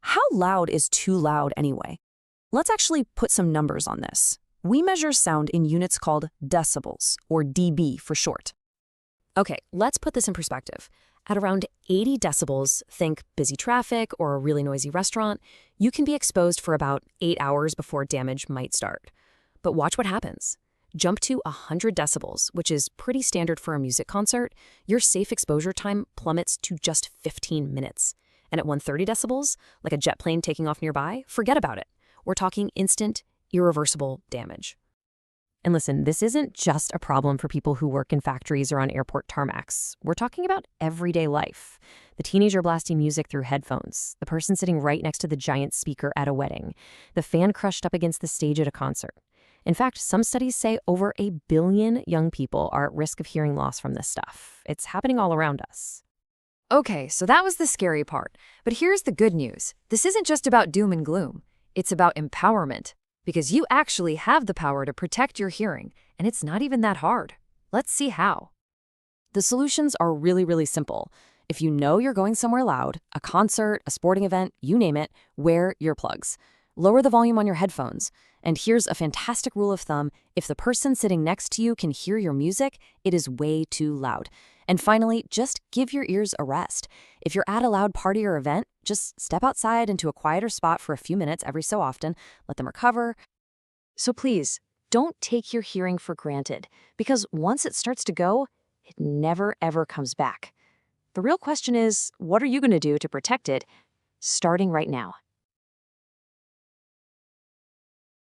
How loud is too loud anyway? Let's actually put some numbers on this. We measure sound in units called decibels, or dB for short. Okay, let's put this in perspective. At around 80 decibels, think busy traffic or a really noisy restaurant, you can be exposed for about 8 hours before damage might start. But watch what happens. Jump to 100 decibels, which is pretty standard for a music concert, your safe exposure time plummets to just 15 minutes. And at 130 decibels, like a jet plane taking off nearby, forget about it. We're talking instant, irreversible damage. And listen, this isn't just a problem for people who work in factories or on airport tarmacs. We're talking about everyday life. The teenager blasting music through headphones, the person sitting right next to the giant speaker at a wedding, the fan crushed up against the stage at a concert. In fact, some studies say over 1 billion young people are at risk of hearing loss from this stuff. It's happening all around us. Okay, so that was the scary part. But here's the good news. This isn't just about doom and gloom. It's about empowerment. Because you actually have the power to protect your hearing, and it's not even that hard. Let's see how. The solutions are really, really simple. If you know you're going somewhere loud, a concert, a sporting event, you name it, wear earplugs. Lower the volume on your headphones. And here's a fantastic rule of thumb. If the person sitting next to you can hear your music, it is way too loud. And finally, just give your ears a rest. If you're at a loud party or event, just step outside into a quieter spot for a few minutes every so often. Let them recover. So please, don't take your hearing for granted, because once it starts to go, it never ever comes back. The real question is, what are you going to do to protect it, starting right now?